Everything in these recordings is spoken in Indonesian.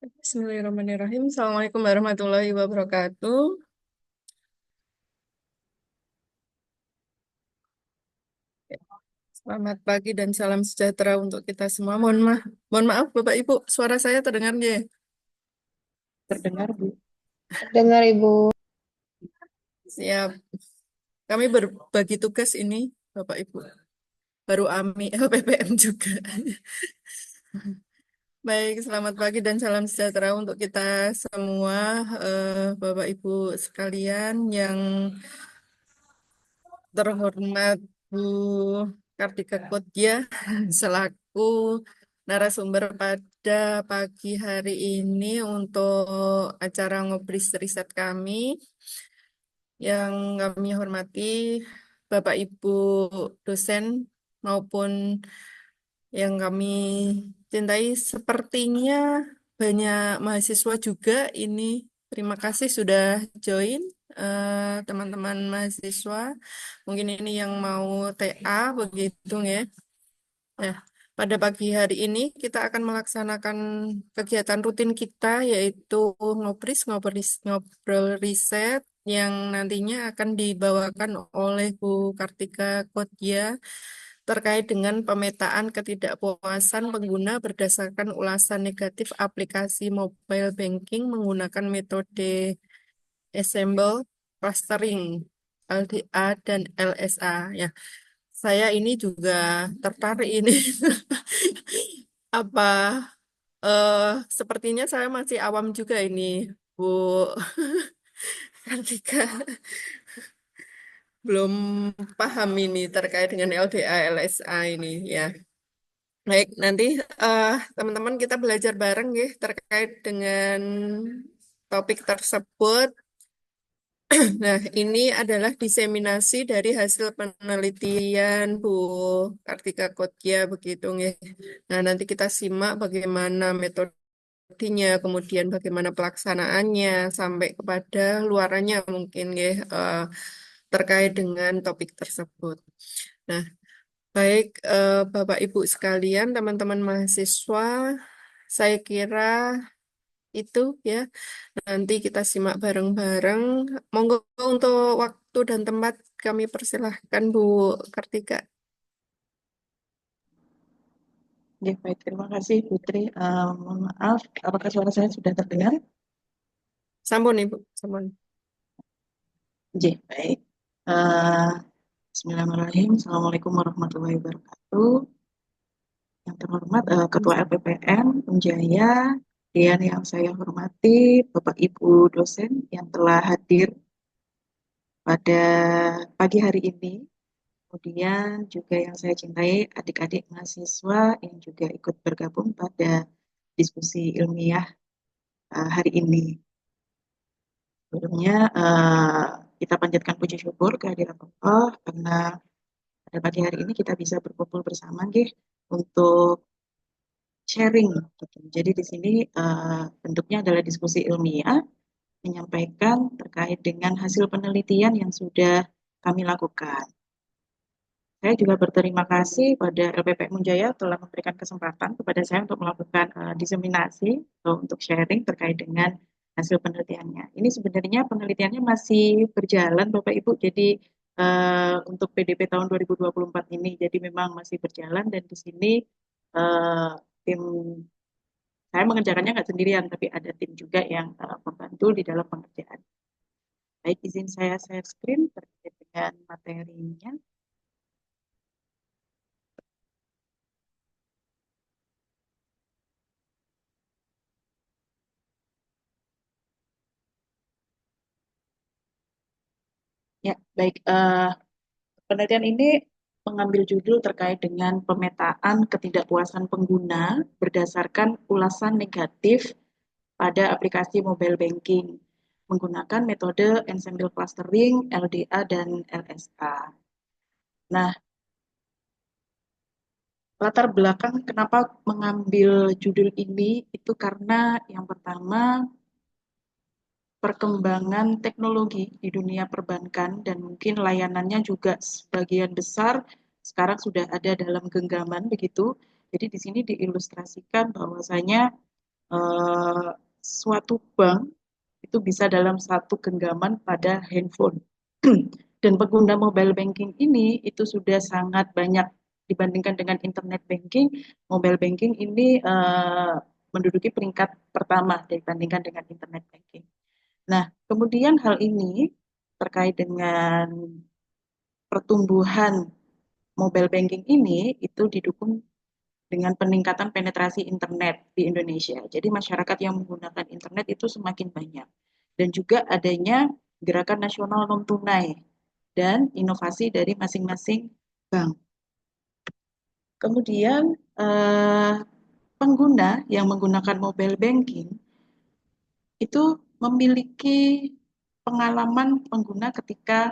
Bismillahirrahmanirrahim. Assalamualaikum warahmatullahi wabarakatuh. Selamat pagi dan salam sejahtera untuk kita semua. Mohon maaf, Bapak Ibu, suara saya terdengar ya? Terdengar, Bu. Dengar Ibu. Siap. Kami berbagi tugas ini, Bapak Ibu. Baru AMI, LPPM juga. Baik, selamat pagi dan salam sejahtera untuk kita semua, Bapak Ibu sekalian yang terhormat Bu Kartika Kotja selaku narasumber pada pagi hari ini untuk acara ngobris riset kami yang kami hormati Bapak Ibu dosen maupun yang kami cintai, sepertinya banyak mahasiswa juga ini. Terima kasih sudah join, teman-teman mahasiswa. Mungkin ini yang mau TA begitu ya. Nah, pada pagi hari ini kita akan melaksanakan kegiatan rutin kita, yaitu ngobrol riset yang nantinya akan dibawakan oleh Bu Kartika Kotja terkait dengan pemetaan ketidakpuasan pengguna berdasarkan ulasan negatif aplikasi mobile banking menggunakan metode ensemble clustering, LDA dan LSA. Ya, saya ini juga tertarik ini. Apa eh sepertinya saya masih awam juga ini, Bu Kartika. Belum paham ini terkait dengan LDA, LSA ini ya. Baik, nanti teman-teman kita belajar bareng ya terkait dengan topik tersebut. Nah, ini adalah diseminasi dari hasil penelitian Bu Kartika Kotja begitu ya. Nah, nanti kita simak bagaimana metodenya, kemudian bagaimana pelaksanaannya sampai kepada luarannya mungkin ya terkait dengan topik tersebut. Nah, baik, Bapak Ibu sekalian, teman-teman mahasiswa, saya kira itu ya. Nanti kita simak bareng-bareng. Monggo untuk waktu dan tempat kami persilahkan Bu Kartika. Ya, baik. Terima kasih, Putri. Mohon maaf, apakah suara saya sudah terdengar? Sampun Ibu, sampun. Ya, baik. Eh, Bismillahirrahmanirrahim. Assalamualaikum warahmatullahi wabarakatuh. Yang terhormat Ketua LPPM Unjaya, dan yang saya hormati Bapak Ibu dosen yang telah hadir pada pagi hari ini. Kemudian juga yang saya cintai adik-adik mahasiswa yang juga ikut bergabung pada diskusi ilmiah hari ini. Sebelumnya kita panjatkan puji syukur kehadiran Allah karena pada pagi hari ini kita bisa berkumpul bersama nggih untuk sharing gitu. Jadi di sini bentuknya adalah diskusi ilmiah menyampaikan terkait dengan hasil penelitian yang sudah kami lakukan. Saya juga berterima kasih pada LPPM Unjaya telah memberikan kesempatan kepada saya untuk melakukan diseminasi atau untuk sharing terkait dengan hasil penelitiannya. Ini sebenarnya penelitiannya masih berjalan, Bapak Ibu. Jadi untuk PDP tahun 2024 ini, jadi memang masih berjalan dan di sini tim saya mengerjakannya nggak sendirian, tapi ada tim juga yang membantu di dalam pengerjaan. Baik, izin saya share screen terkait dengan materinya. Ya, baik. Penelitian ini mengambil judul terkait dengan pemetaan ketidakpuasan pengguna berdasarkan ulasan negatif pada aplikasi mobile banking menggunakan metode ensemble clustering, LDA, dan LSA. Nah, latar belakang kenapa mengambil judul ini itu karena yang pertama perkembangan teknologi di dunia perbankan dan mungkin layanannya juga sebagian besar sekarang sudah ada dalam genggaman begitu. Jadi di sini diilustrasikan bahwasanya eh, suatu bank itu bisa dalam satu genggaman pada handphone. Dan pengguna mobile banking ini itu sudah sangat banyak dibandingkan dengan internet banking. Mobile banking ini menduduki peringkat pertama dibandingkan dengan internet banking. Nah, kemudian hal ini terkait dengan pertumbuhan mobile banking ini itu didukung dengan peningkatan penetrasi internet di Indonesia. Jadi masyarakat yang menggunakan internet itu semakin banyak. Dan juga adanya gerakan nasional non tunai dan inovasi dari masing-masing bank. Kemudian pengguna yang menggunakan mobile banking itu memiliki pengalaman pengguna ketika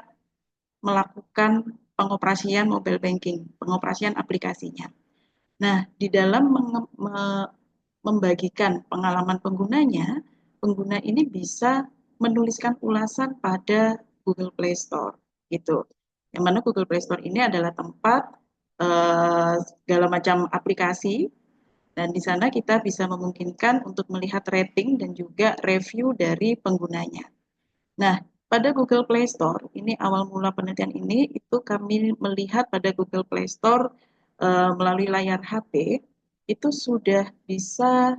melakukan pengoperasian mobile banking, pengoperasian aplikasinya. Nah, di dalam membagikan pengalaman penggunanya, pengguna ini bisa menuliskan ulasan pada Google Play Store, gitu. Yang mana Google Play Store ini adalah tempat segala macam aplikasi, dan di sana kita bisa memungkinkan untuk melihat rating dan juga review dari penggunanya. Nah, pada Google Play Store, ini awal mula penelitian ini, itu kami melihat pada Google Play Store melalui layar HP, itu sudah bisa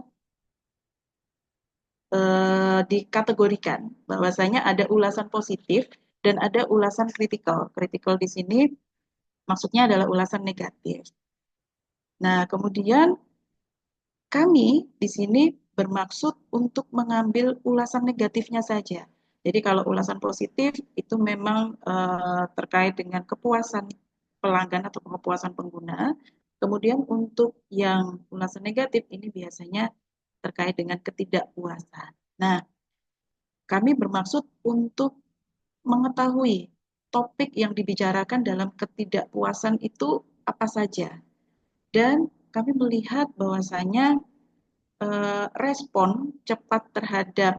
dikategorikan bahwasanya ada ulasan positif dan ada ulasan kritikal. Kritikal di sini maksudnya adalah ulasan negatif. Nah, kemudian kami di sini bermaksud untuk mengambil ulasan negatifnya saja. Jadi kalau ulasan positif itu memang terkait dengan kepuasan pelanggan atau kepuasan pengguna. Kemudian untuk yang ulasan negatif ini biasanya terkait dengan ketidakpuasan. Nah, kami bermaksud untuk mengetahui topik yang dibicarakan dalam ketidakpuasan itu apa saja. Dan kami melihat bahwasanya respon cepat terhadap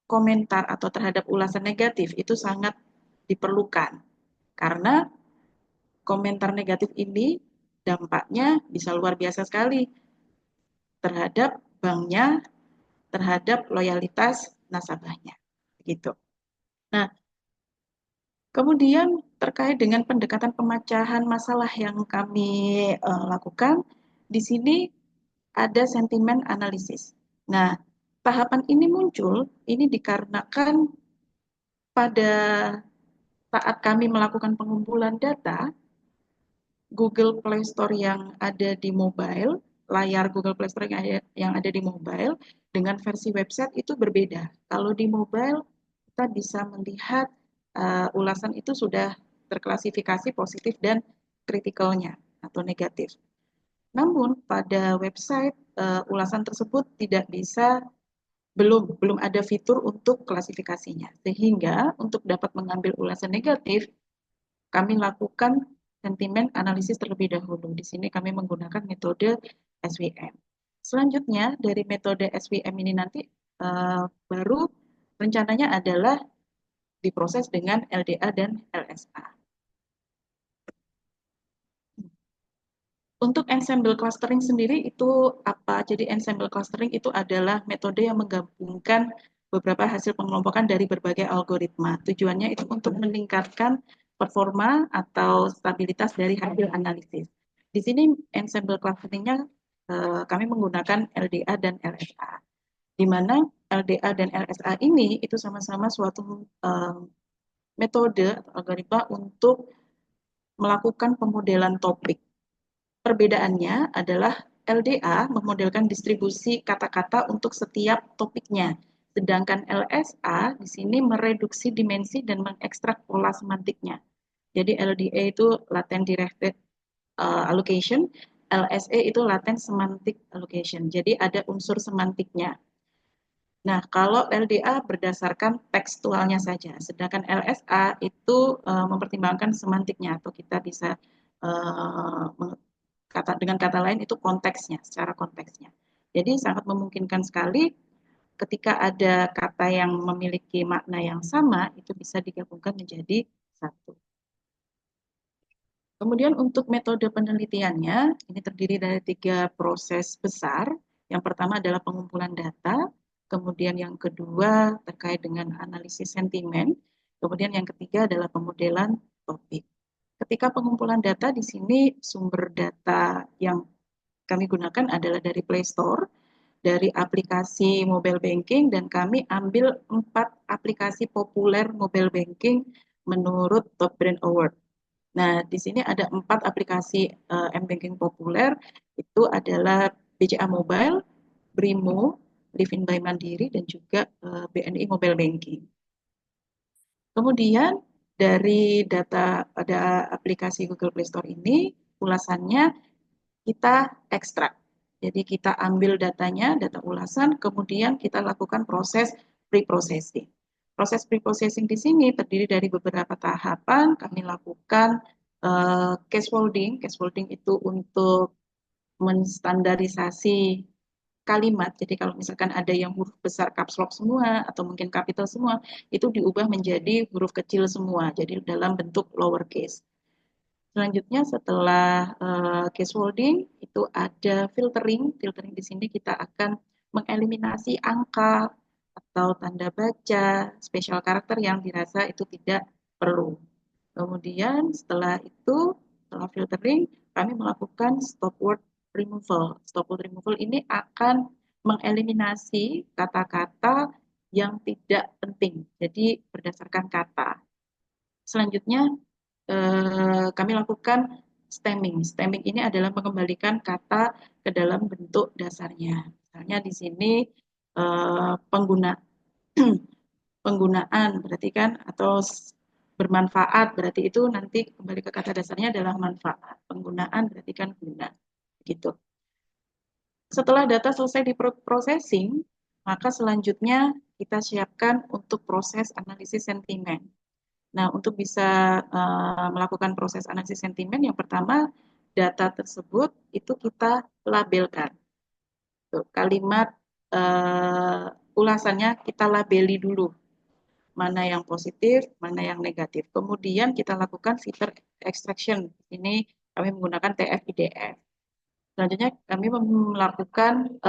komentar atau terhadap ulasan negatif itu sangat diperlukan. Karena komentar negatif ini dampaknya bisa luar biasa sekali terhadap banknya, terhadap loyalitas nasabahnya. Gitu. Nah, kemudian terkait dengan pendekatan pemecahan masalah yang kami lakukan, di sini ada sentimen analisis. Nah, tahapan ini muncul, ini dikarenakan pada saat kami melakukan pengumpulan data, Google Play Store yang ada di mobile, layar Google Play Store yang ada di mobile, dengan versi website itu berbeda. Kalau di mobile, kita bisa melihat ulasan itu sudah terklasifikasi positif dan kritikalnya atau negatif. Namun pada website ulasan tersebut tidak bisa belum ada fitur untuk klasifikasinya. Sehingga untuk dapat mengambil ulasan negatif, kami lakukan sentimen analisis terlebih dahulu. Di sini kami menggunakan metode SWM. Selanjutnya dari metode SWM ini nanti baru rencananya adalah diproses dengan LDA dan LSA. Untuk ensemble clustering sendiri itu apa? Jadi ensemble clustering itu adalah metode yang menggabungkan beberapa hasil pengelompokan dari berbagai algoritma. Tujuannya itu untuk meningkatkan performa atau stabilitas dari hasil analisis. Di sini ensemble clusteringnya kami menggunakan LDA dan LSA. Di mana LDA dan LSA ini itu sama-sama suatu metode atau algoritma untuk melakukan pemodelan topik. Perbedaannya adalah LDA memodelkan distribusi kata-kata untuk setiap topiknya, sedangkan LSA di sini mereduksi dimensi dan mengekstrak pola semantiknya. Jadi LDA itu latent directed allocation, LSA itu latent semantic allocation. Jadi ada unsur semantiknya. Nah, kalau LDA berdasarkan tekstualnya saja, sedangkan LSA itu mempertimbangkan semantiknya atau kita bisa dengan kata lain itu konteksnya, secara konteksnya. Jadi sangat memungkinkan sekali ketika ada kata yang memiliki makna yang sama, itu bisa digabungkan menjadi satu. Kemudian untuk metode penelitiannya, ini terdiri dari 3 proses besar. Yang pertama adalah pengumpulan data, kemudian yang kedua terkait dengan analisis sentimen, kemudian yang ketiga adalah pemodelan topik. Ketika pengumpulan data di sini sumber data yang kami gunakan adalah dari Play Store, dari aplikasi mobile banking, dan kami ambil 4 aplikasi populer mobile banking menurut Top Brand Award. Nah, di sini ada 4 aplikasi m-banking populer, itu adalah BCA Mobile, Brimo, Livin by Mandiri, dan juga BNI Mobile Banking. Kemudian dari data pada aplikasi Google Play Store ini, ulasannya kita ekstrak. Jadi kita ambil datanya, data ulasan, kemudian kita lakukan proses pre-processing. Proses pre-processing di sini terdiri dari beberapa tahapan. Kami lakukan case folding. Case folding itu untuk menstandarisasi kalimat. Jadi kalau misalkan ada yang huruf besar caps lock semua atau mungkin capital semua, itu diubah menjadi huruf kecil semua. Jadi dalam bentuk lowercase. Selanjutnya setelah case holding itu ada filtering. Filtering di sini kita akan mengeliminasi angka atau tanda baca, special karakter yang dirasa itu tidak perlu. Kemudian setelah itu, setelah filtering, kami melakukan stop word removal. Stop word removal ini akan mengeliminasi kata-kata yang tidak penting. Jadi berdasarkan kata. Selanjutnya kami lakukan stemming. Stemming ini adalah mengembalikan kata ke dalam bentuk dasarnya. Misalnya di sini penggunaan berarti kan atau bermanfaat berarti itu nanti kembali ke kata dasarnya adalah manfaat. Penggunaan berarti kan guna. Gitu. Setelah data selesai di processing, maka selanjutnya kita siapkan untuk proses analisis sentimen. Nah, untuk bisa melakukan proses analisis sentimen, yang pertama data tersebut itu kita labelkan. Tuh, kalimat ulasannya kita labeli dulu, mana yang positif, mana yang negatif. Kemudian kita lakukan filter extraction. Ini kami menggunakan TF-IDF. Selanjutnya kami melakukan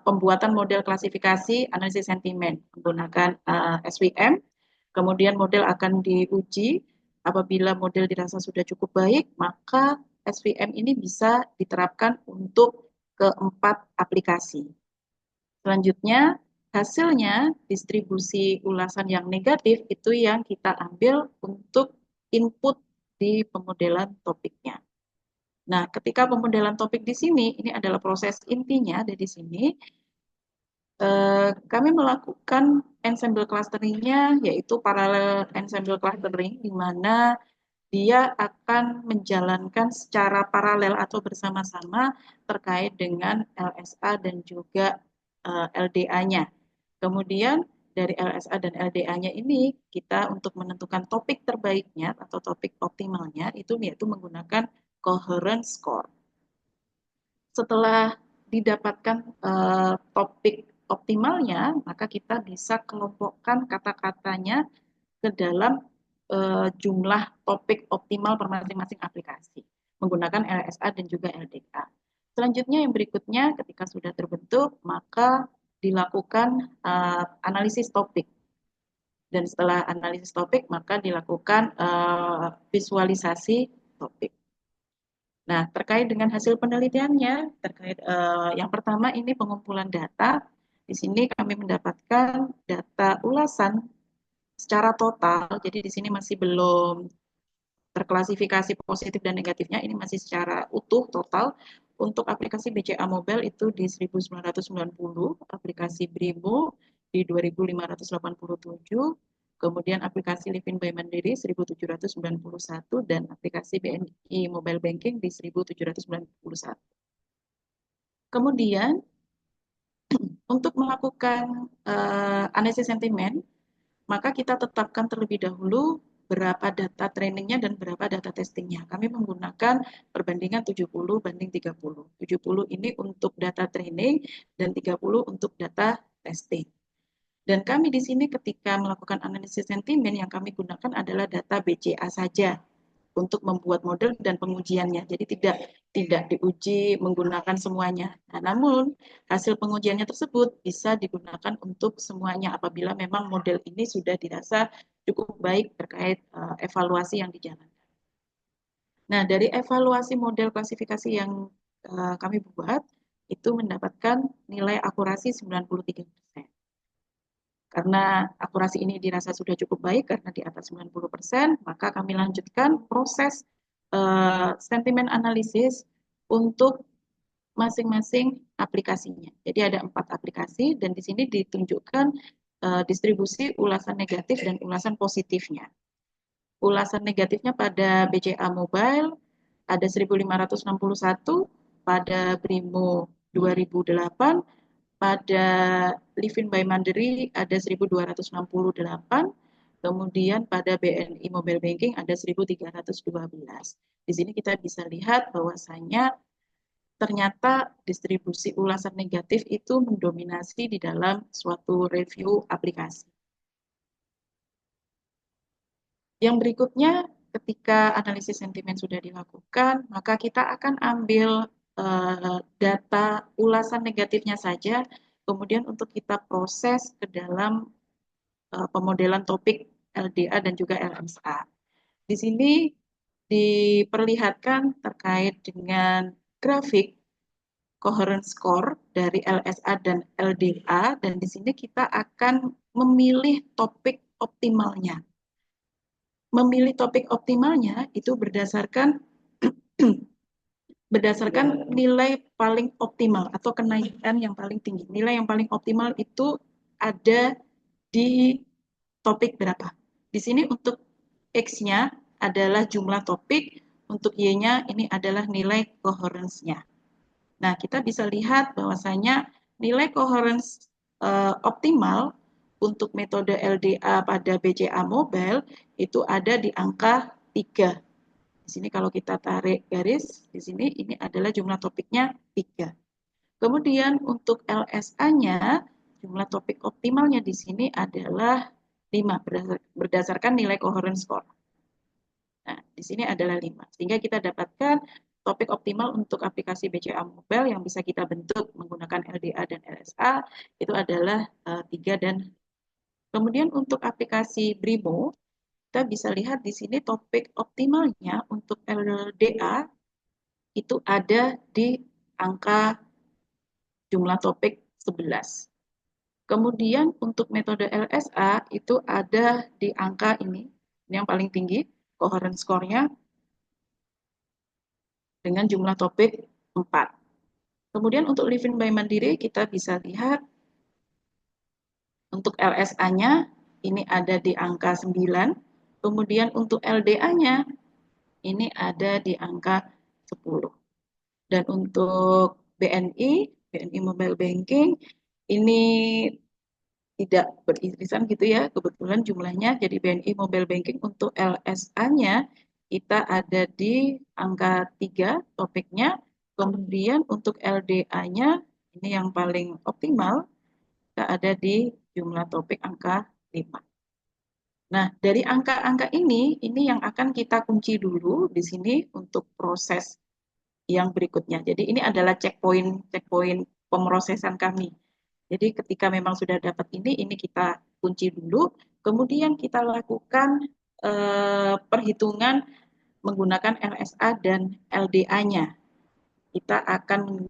pembuatan model klasifikasi analisis sentimen menggunakan SVM. Kemudian model akan diuji. Apabila model dirasa sudah cukup baik, maka SVM ini bisa diterapkan untuk keempat aplikasi. Selanjutnya, hasilnya distribusi ulasan yang negatif itu yang kita ambil untuk input di pemodelan topiknya. Nah, ketika pemodelan topik di sini, ini adalah proses intinya dari sini. Kami melakukan ensemble clustering-nya, yaitu parallel ensemble clustering, di mana dia akan menjalankan secara paralel atau bersama-sama terkait dengan LSA dan juga LDA-nya. Kemudian dari LSA dan LDA-nya ini, kita untuk menentukan topik terbaiknya atau topik optimalnya, itu yaitu menggunakan coherence score. Setelah didapatkan topik optimalnya, maka kita bisa kelompokkan kata-katanya ke dalam jumlah topik optimal per masing-masing aplikasi menggunakan LSA dan juga LDA. Selanjutnya yang berikutnya ketika sudah terbentuk, maka dilakukan analisis topik. Dan setelah analisis topik, maka dilakukan visualisasi topik. Nah, terkait dengan hasil penelitiannya, terkait yang pertama ini pengumpulan data. Di sini kami mendapatkan data ulasan secara total. Jadi di sini masih belum terklasifikasi positif dan negatifnya, ini masih secara utuh total. Untuk aplikasi BCA Mobile itu di 1990, aplikasi Brimo di 2587, kemudian aplikasi Livin by Mandiri 1791, dan aplikasi BNI Mobile Banking di 1791. Kemudian untuk melakukan analisis sentimen, maka kita tetapkan terlebih dahulu berapa data trainingnya dan berapa data testingnya. Kami menggunakan perbandingan 70 banding 30. 70 ini untuk data training dan 30 untuk data testing. Dan kami di sini ketika melakukan analisis sentimen yang kami gunakan adalah data BCA saja. untuk membuat model dan pengujiannya. Jadi tidak diuji menggunakan semuanya. Nah, namun hasil pengujiannya tersebut bisa digunakan untuk semuanya apabila memang model ini sudah dirasa cukup baik terkait evaluasi yang dijalankan. Nah, dari evaluasi model klasifikasi yang kami buat, itu mendapatkan nilai akurasi 93%. Karena akurasi ini dirasa sudah cukup baik karena di atas 90%, maka kami lanjutkan proses sentimen analisis untuk masing-masing aplikasinya. Jadi ada 4 aplikasi dan di sini ditunjukkan distribusi ulasan negatif dan ulasan positifnya. Ulasan negatifnya pada BCA Mobile ada 1.561, pada Brimo 2008, pada Livin by Mandiri ada 1.268, kemudian pada BNI Mobile Banking ada 1.312. Di sini kita bisa lihat bahwasanya ternyata distribusi ulasan negatif itu mendominasi di dalam suatu review aplikasi. Yang berikutnya, ketika analisis sentimen sudah dilakukan, maka kita akan ambil data ulasan negatifnya saja, kemudian untuk kita proses ke dalam pemodelan topik LDA dan juga LSA. Di sini diperlihatkan terkait dengan grafik coherence score dari LSA dan LDA, dan di sini kita akan memilih topik optimalnya. Memilih topik optimalnya itu berdasarkan nilai paling optimal atau kenaikan yang paling tinggi. Nilai yang paling optimal itu ada di topik berapa. Di sini untuk X-nya adalah jumlah topik, untuk Y-nya ini adalah nilai coherence-nya. Nah, kita bisa lihat bahwasanya nilai coherence optimal untuk metode LDA pada BCA Mobile itu ada di angka 3. Di sini kalau kita tarik garis, di sini ini adalah jumlah topiknya 3. Kemudian untuk LSA-nya, jumlah topik optimalnya di sini adalah 5 berdasarkan nilai coherence score. Nah, di sini adalah 5. Sehingga kita dapatkan topik optimal untuk aplikasi BCA Mobile yang bisa kita bentuk menggunakan LDA dan LSA itu adalah 3 dan kemudian untuk aplikasi Brimo, kita bisa lihat di sini topik optimalnya untuk LDA itu ada di angka jumlah topik 11. Kemudian untuk metode LSA itu ada di angka ini yang paling tinggi, coherence score-nya dengan jumlah topik 4. Kemudian untuk Livin by Mandiri kita bisa lihat untuk LSA-nya ini ada di angka 9, kemudian untuk LDA-nya ini ada di angka 10. Dan untuk BNI Mobile Banking ini tidak beririsan gitu ya, kebetulan jumlahnya. Jadi BNI Mobile Banking untuk LSA-nya kita ada di angka 3 topiknya, kemudian untuk LDA-nya ini yang paling optimal kita ada di jumlah topik angka 5. Nah, dari angka-angka ini yang akan kita kunci dulu di sini untuk proses yang berikutnya. Jadi ini adalah checkpoint pemrosesan kami. Jadi ketika memang sudah dapat ini kita kunci dulu, kemudian kita lakukan perhitungan menggunakan LSA dan LDA-nya. Kita akan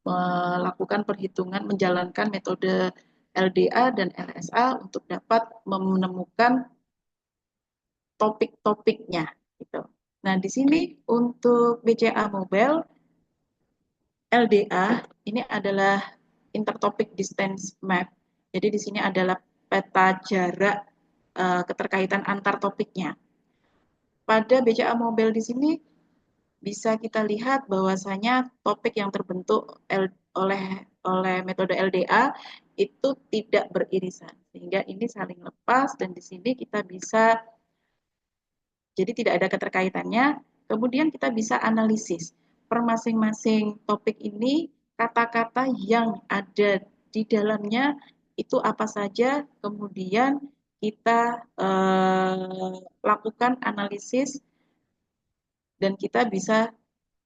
melakukan perhitungan menjalankan metode LDA dan LSA untuk dapat menemukan topik-topiknya gitu. Nah, di sini untuk BCA Mobile LDA ini adalah intertopic distance map. Jadi di sini adalah peta jarak keterkaitan antar topiknya. Pada BCA Mobile di sini bisa kita lihat bahwasanya topik yang terbentuk oleh metode LDA itu tidak beririsan, sehingga ini saling lepas dan di sini kita bisa jadi tidak ada keterkaitannya. Kemudian kita bisa analisis per masing-masing topik ini kata-kata yang ada di dalamnya itu apa saja, kemudian kita lakukan analisis dan kita bisa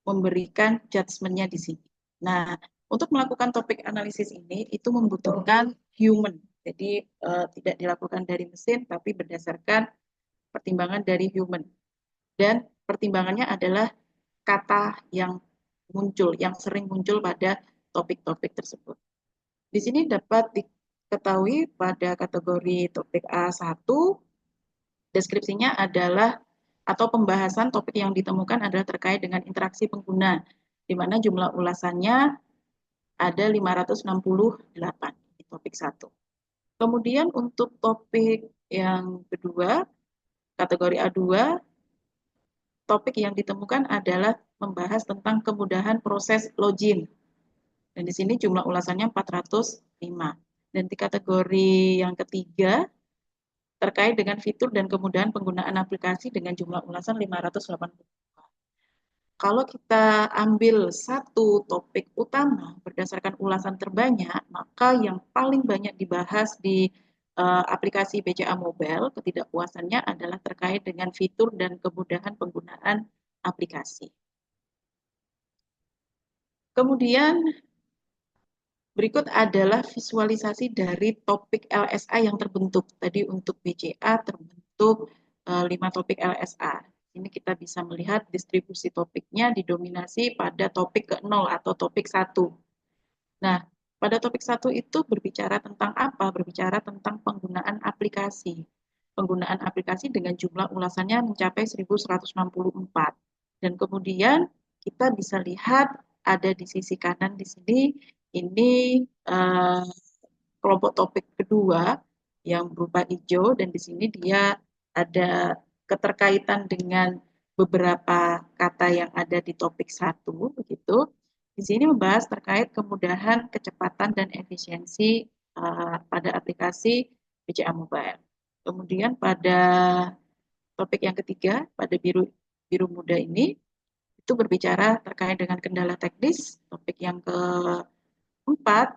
memberikan judgement-nya di sini. Nah, untuk melakukan topik analisis ini itu membutuhkan human. Jadi tidak dilakukan dari mesin tapi berdasarkan pertimbangan dari human. Dan pertimbangannya adalah kata yang muncul, yang sering muncul pada topik-topik tersebut. Di sini dapat diketahui pada kategori topik A1, deskripsinya adalah atau pembahasan topik yang ditemukan adalah terkait dengan interaksi pengguna, di mana jumlah ulasannya ada 568 di topik 1. Kemudian untuk topik yang kedua, kategori A2, topik yang ditemukan adalah membahas tentang kemudahan proses login. Dan di sini jumlah ulasannya 405. Dan di kategori yang ketiga, terkait dengan fitur dan kemudahan penggunaan aplikasi dengan jumlah ulasan 580. Kalau kita ambil satu topik utama berdasarkan ulasan terbanyak, maka yang paling banyak dibahas di aplikasi BCA Mobile, ketidakpuasannya adalah terkait dengan fitur dan kemudahan penggunaan aplikasi. Kemudian berikut adalah visualisasi dari topik LSA yang terbentuk. Tadi untuk BCA terbentuk 5 topik LSA. Ini kita bisa melihat distribusi topiknya didominasi pada topik ke-0 atau topik 1. Nah, pada topik 1 itu berbicara tentang apa? Berbicara tentang penggunaan aplikasi. Penggunaan aplikasi dengan jumlah ulasannya mencapai 1164. Dan kemudian kita bisa lihat ada di sisi kanan di sini, ini kelompok topik kedua yang berupa hijau, dan di sini dia ada keterkaitan dengan beberapa kata yang ada di topik 1, begitu. Di sini membahas terkait kemudahan, kecepatan, dan efisiensi pada aplikasi BCA Mobile. Kemudian pada topik yang ketiga, pada biru muda ini, itu berbicara terkait dengan kendala teknis. Topik yang keempat,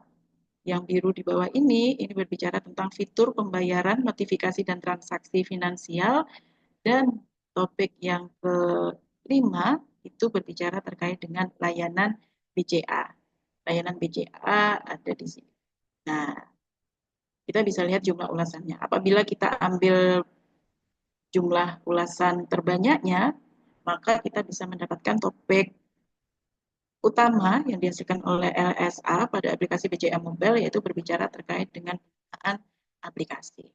yang biru di bawah ini berbicara tentang fitur pembayaran, notifikasi, dan transaksi finansial. Dan topik yang kelima itu berbicara terkait dengan layanan BCA. Layanan BCA ada di sini. Nah, kita bisa lihat jumlah ulasannya. Apabila kita ambil jumlah ulasan terbanyaknya, maka kita bisa mendapatkan topik utama yang dihasilkan oleh LSA pada aplikasi BCA Mobile, yaitu berbicara terkait dengan penggunaan aplikasi.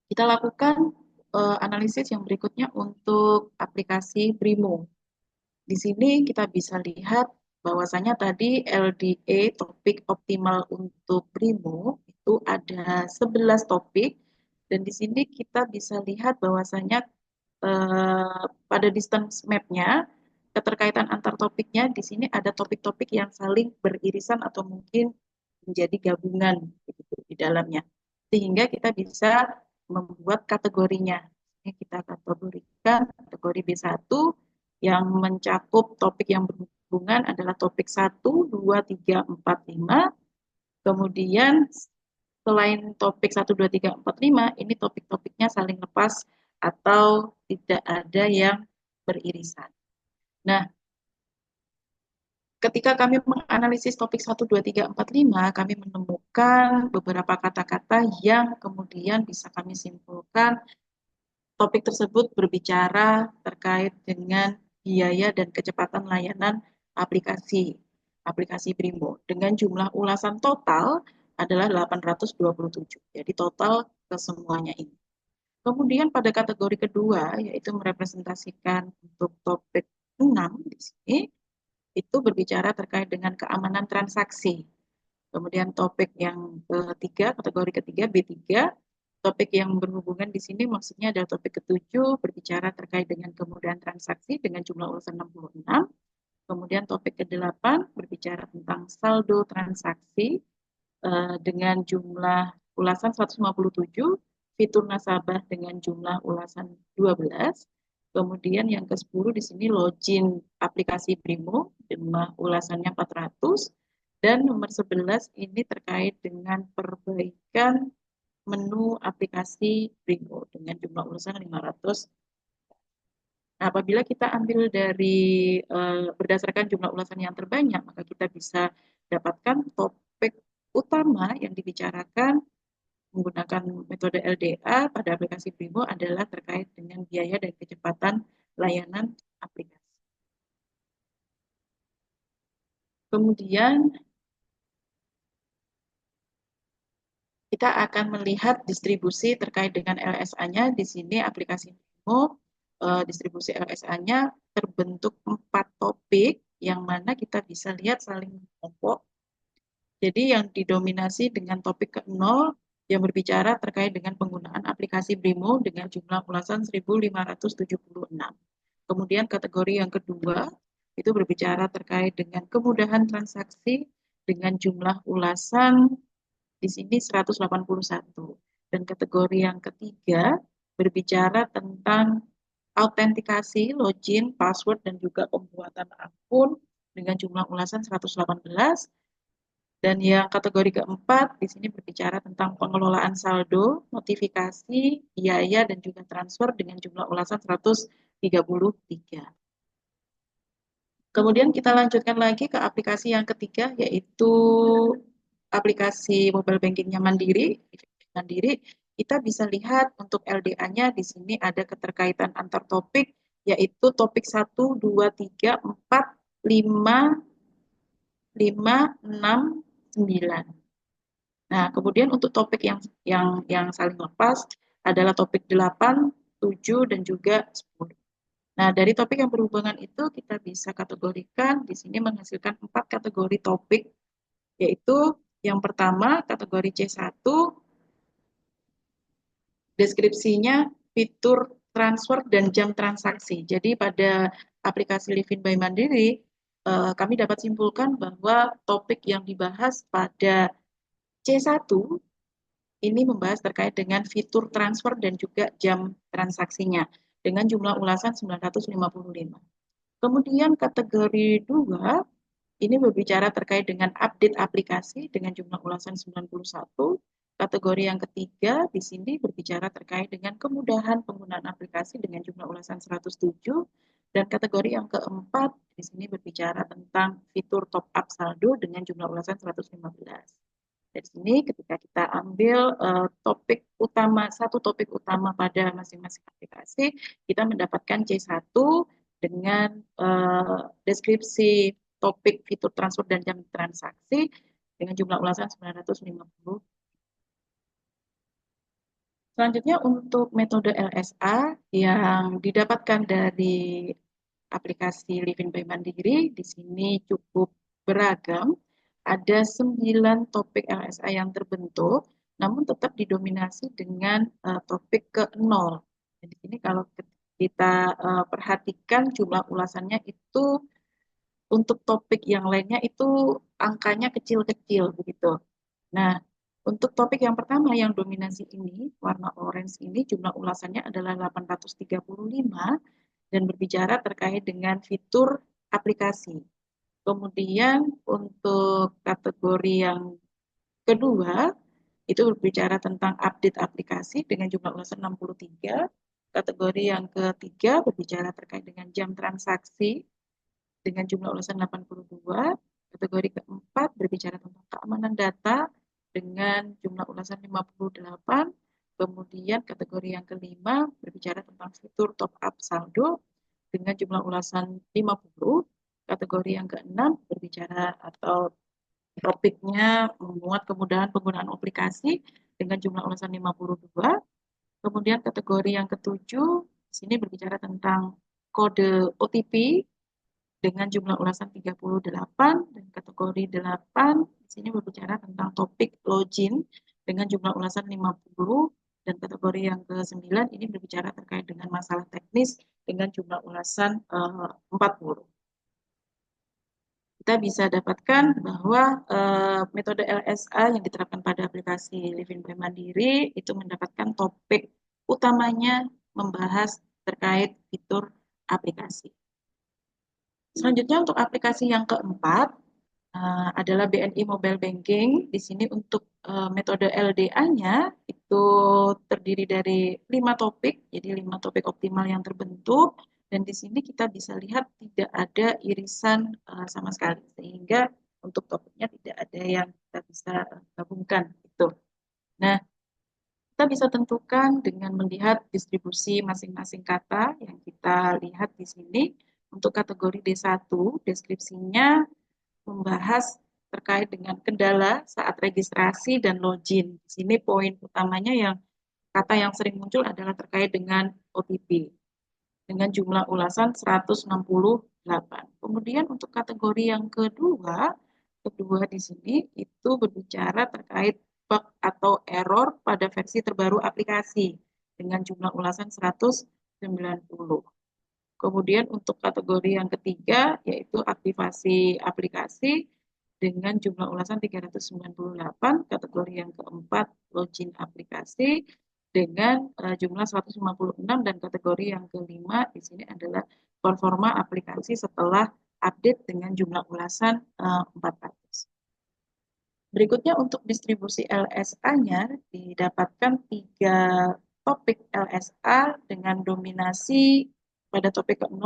Kita lakukan analisis yang berikutnya untuk aplikasi Brimo. Di sini kita bisa lihat bahwasanya tadi LDA topik optimal untuk Brimo itu ada 11 topik, dan di sini kita bisa lihat bahwasanya pada distance map-nya, keterkaitan antar topiknya di sini ada topik-topik yang saling beririsan atau mungkin menjadi gabungan begitu di dalamnya, sehingga kita bisa membuat kategorinya. Ini kita kategorikan kategori B1 yang mencakup topik yang berhubungan adalah topik 1, 2, 3, 4, 5. Kemudian selain topik 1, 2, 3, 4, 5, ini topik-topiknya saling lepas atau tidak ada yang beririsan. Nah, ketika kami menganalisis topik 1, 2, 3, 4, 5, kami menemukan beberapa kata-kata yang kemudian bisa kami simpulkan topik tersebut berbicara terkait dengan biaya dan kecepatan layanan aplikasi Brimo dengan jumlah ulasan total adalah 827. Jadi total kesemuanya ini. Kemudian pada kategori kedua, yaitu merepresentasikan untuk topik 6 di sini, itu berbicara terkait dengan keamanan transaksi. Kemudian topik yang ketiga, kategori ketiga B3, topik yang berhubungan di sini maksudnya adalah topik ke-7 berbicara terkait dengan kemudahan transaksi dengan jumlah ulasan 66. Kemudian topik ke-8 berbicara tentang saldo transaksi dengan jumlah ulasan 157, fitur nasabah dengan jumlah ulasan 12. Kemudian yang ke-10 di sini login aplikasi Brimo, jumlah ulasannya 400. Dan nomor 11 ini terkait dengan perbaikan menu aplikasi Brimo dengan jumlah ulasan 500. Nah, apabila kita ambil dari berdasarkan jumlah ulasan yang terbanyak, maka kita bisa dapatkan topik utama yang dibicarakan menggunakan metode LDA pada aplikasi Primo adalah terkait dengan biaya dan kecepatan layanan aplikasi. Kemudian kita akan melihat distribusi terkait dengan LSA-nya. Di sini aplikasi Primo, distribusi LSA-nya terbentuk 4 topik, yang mana kita bisa lihat saling mengelompok. Jadi yang didominasi dengan topik ke-0 yang berbicara terkait dengan penggunaan aplikasi Brimo dengan jumlah ulasan 1576. Kemudian kategori yang kedua itu berbicara terkait dengan kemudahan transaksi dengan jumlah ulasan di sini 181. Dan kategori yang ketiga berbicara tentang autentikasi, login, password, dan juga pembuatan akun dengan jumlah ulasan 118. Dan yang kategori keempat di sini berbicara tentang pengelolaan saldo, notifikasi, biaya, dan juga transfer dengan jumlah ulasan 133. Kemudian kita lanjutkan lagi ke aplikasi yang ketiga, yaitu aplikasi mobile bankingnya Mandiri. Mandiri, kita bisa lihat untuk LDA-nya di sini ada keterkaitan antar topik, yaitu topik 1, 2, 3, 4, 5, 6, 9. Nah, kemudian untuk topik yang saling lepas adalah topik 8, 7, dan juga 10. Nah, dari topik yang berhubungan itu kita bisa kategorikan di sini menghasilkan 4 kategori topik, yaitu yang pertama kategori C1, deskripsinya fitur transfer dan jam transaksi. Jadi pada aplikasi Livin by Mandiri, kami dapat simpulkan bahwa topik yang dibahas pada C1 ini membahas terkait dengan fitur transfer dan juga jam transaksinya dengan jumlah ulasan 955. Kemudian kategori 2 ini berbicara terkait dengan update aplikasi dengan jumlah ulasan 91. Kategori yang ketiga di sini berbicara terkait dengan kemudahan penggunaan aplikasi dengan jumlah ulasan 107. Dan kategori yang keempat di sini berbicara tentang fitur top up saldo dengan jumlah ulasan 115. Dari sini ketika kita ambil satu topik utama pada masing-masing aplikasi, kita mendapatkan C1 dengan deskripsi topik fitur transfer dan jam transaksi dengan jumlah ulasan 950. Selanjutnya untuk metode LSA yang didapatkan dari aplikasi Livin by Mandiri, di sini cukup beragam. Ada 9 topik LSA yang terbentuk, namun tetap didominasi dengan topik ke-0. Di sini kalau kita perhatikan jumlah ulasannya itu untuk topik yang lainnya itu angkanya kecil-kecil begitu. Nah, untuk topik yang pertama yang dominasi ini, warna orange ini jumlah ulasannya adalah 835 dan berbicara terkait dengan fitur aplikasi. Kemudian untuk kategori yang kedua, itu berbicara tentang update aplikasi dengan jumlah ulasan 63. Kategori yang ketiga berbicara terkait dengan jam transaksi dengan jumlah ulasan 82. Kategori keempat berbicara tentang keamanan data dengan jumlah ulasan 58. Kemudian kategori yang kelima berbicara tentang fitur top up saldo dengan jumlah ulasan 50. Kategori yang keenam berbicara atau topiknya memuat kemudahan penggunaan aplikasi dengan jumlah ulasan 52. Kemudian kategori yang ketujuh, di sini berbicara tentang kode OTP dengan jumlah ulasan 38. Dan kategori 8, di sini berbicara tentang topik login dengan jumlah ulasan 50. Dan kategori yang ke-9 ini berbicara terkait dengan masalah teknis dengan jumlah ulasan 40. Kita bisa dapatkan bahwa metode LSA yang diterapkan pada aplikasi Livin by Mandiri itu mendapatkan topik utamanya membahas terkait fitur aplikasi. Selanjutnya untuk aplikasi yang keempat adalah BNI Mobile Banking. Di sini untuk metode LDA-nya itu terdiri dari 5 topik, jadi 5 topik optimal yang terbentuk. Dan di sini kita bisa lihat tidak ada irisan sama sekali, sehingga untuk topiknya tidak ada yang kita bisa gabungkan gitu. Nah, kita bisa tentukan dengan melihat distribusi masing-masing kata yang kita lihat di sini. Untuk kategori D1, deskripsinya membahas terkait dengan kendala saat registrasi dan login. Di sini poin utamanya yang kata yang sering muncul adalah terkait dengan OTP dengan jumlah ulasan 168. Kemudian untuk kategori yang kedua di sini itu berbicara terkait bug atau error pada versi terbaru aplikasi dengan jumlah ulasan 190. Kemudian untuk kategori yang ketiga yaitu aktivasi aplikasi dengan jumlah ulasan 398, kategori yang keempat login aplikasi dengan jumlah 156 dan kategori yang kelima di sini adalah performa aplikasi setelah update dengan jumlah ulasan 400. Berikutnya untuk distribusi LSA-nya didapatkan 3 topik LSA dengan dominasi pada topik ke-0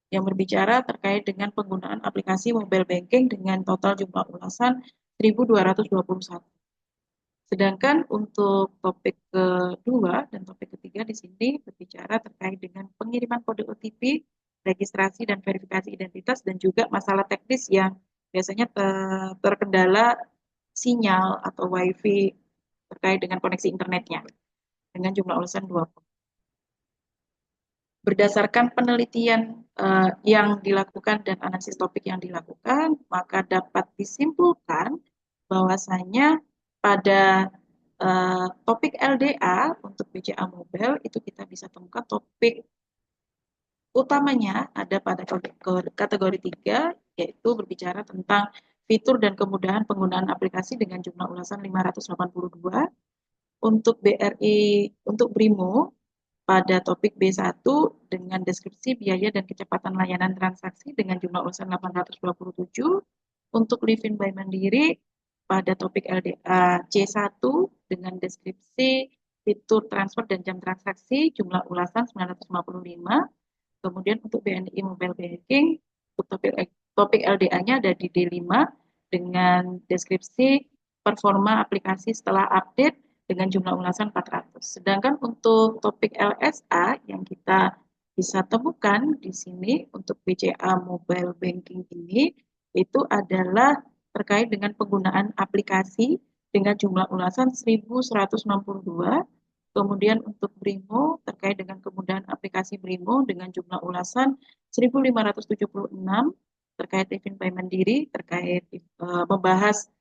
yang berbicara terkait dengan penggunaan aplikasi mobile banking dengan total jumlah ulasan 1.221. Sedangkan untuk topik kedua dan topik ketiga di sini berbicara terkait dengan pengiriman kode OTP, registrasi dan verifikasi identitas, dan juga masalah teknis yang biasanya terkendala sinyal atau WiFi terkait dengan koneksi internetnya dengan jumlah ulasan 20. Berdasarkan penelitian yang dilakukan dan analisis topik yang dilakukan, maka dapat disimpulkan bahwasanya pada topik LDA untuk BCA Mobile itu kita bisa temukan topik utamanya ada pada kategori 3, yaitu berbicara tentang fitur dan kemudahan penggunaan aplikasi dengan jumlah ulasan 582. Untuk BRIMO pada topik B1 dengan deskripsi biaya dan kecepatan layanan transaksi dengan jumlah ulasan 827. Untuk Livin by Mandiri pada topik LDA C1 dengan deskripsi fitur transfer dan jam transaksi jumlah ulasan 955. Kemudian untuk BNI Mobile Banking untuk topik LDA-nya ada di D5 dengan deskripsi performa aplikasi setelah update dengan jumlah ulasan 400. Sedangkan untuk topik LSA yang kita bisa temukan di sini untuk BCA Mobile Banking ini itu adalah terkait dengan penggunaan aplikasi dengan jumlah ulasan 1.162. Kemudian untuk BRIMO terkait dengan kemudahan aplikasi BRIMO dengan jumlah ulasan 1.576 terkait Livin by Mandiri terkait membahas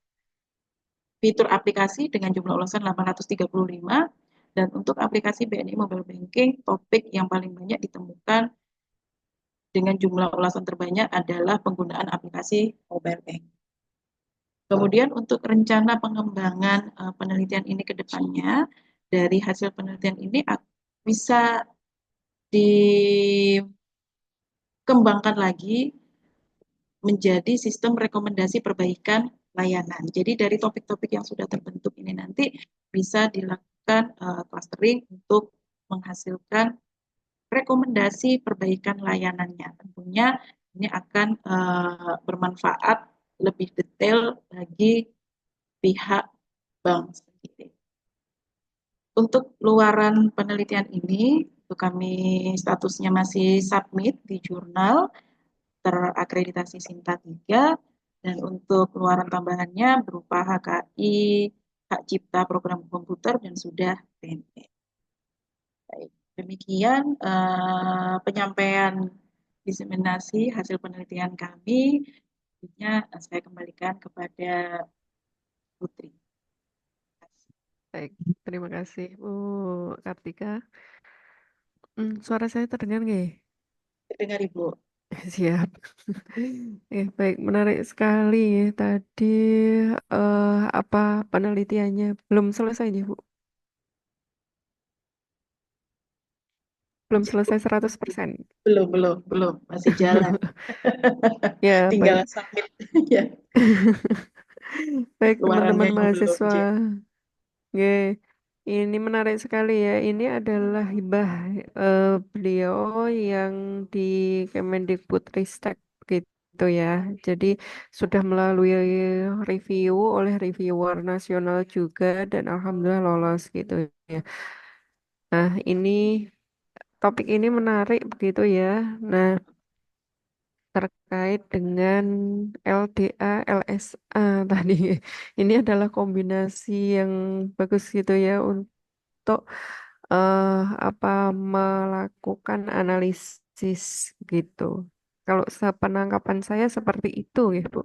fitur aplikasi dengan jumlah ulasan 835 dan untuk aplikasi BNI Mobile Banking topik yang paling banyak ditemukan dengan jumlah ulasan terbanyak adalah penggunaan aplikasi mobile bank. Kemudian untuk rencana pengembangan penelitian ini ke depannya dari hasil penelitian ini bisa dikembangkan lagi menjadi sistem rekomendasi perbaikan layanan. Jadi dari topik-topik yang sudah terbentuk ini nanti bisa dilakukan clustering untuk menghasilkan rekomendasi perbaikan layanannya. Tentunya ini akan bermanfaat lebih detail bagi pihak bank sendiri. Untuk luaran penelitian ini, itu kami statusnya masih submit di jurnal terakreditasi Sinta 3, dan untuk luaran tambahannya berupa HKI, hak cipta program komputer, dan sudah PNP. Baik, demikian penyampaian diseminasi hasil penelitian kami. Selanjutnya saya kembalikan kepada Putri. Baik, terima kasih Bu Kartika. Suara saya terdengar nggak ya? Dengar Ibu. Siap. Baik, menarik sekali ya tadi apa penelitiannya. Belum selesai nih, Bu. Belum selesai 100%. Belum, masih jalan. Ya, Tinggal baik. submit ya. Baik, Luarannya teman-teman yang belum, mahasiswa. J. Oke. Ini menarik sekali ya. Ini adalah hibah beliau yang di Kemendikbudristek gitu ya. Jadi sudah melalui review oleh reviewer nasional juga dan alhamdulillah lolos gitu ya. Nah, ini topik ini menarik begitu ya. Nah, terkait dengan LDA, LSA tadi. Ini adalah kombinasi yang bagus gitu ya untuk eh, apa melakukan analisis gitu. Kalau sepenangkapan saya seperti itu ya, Bu.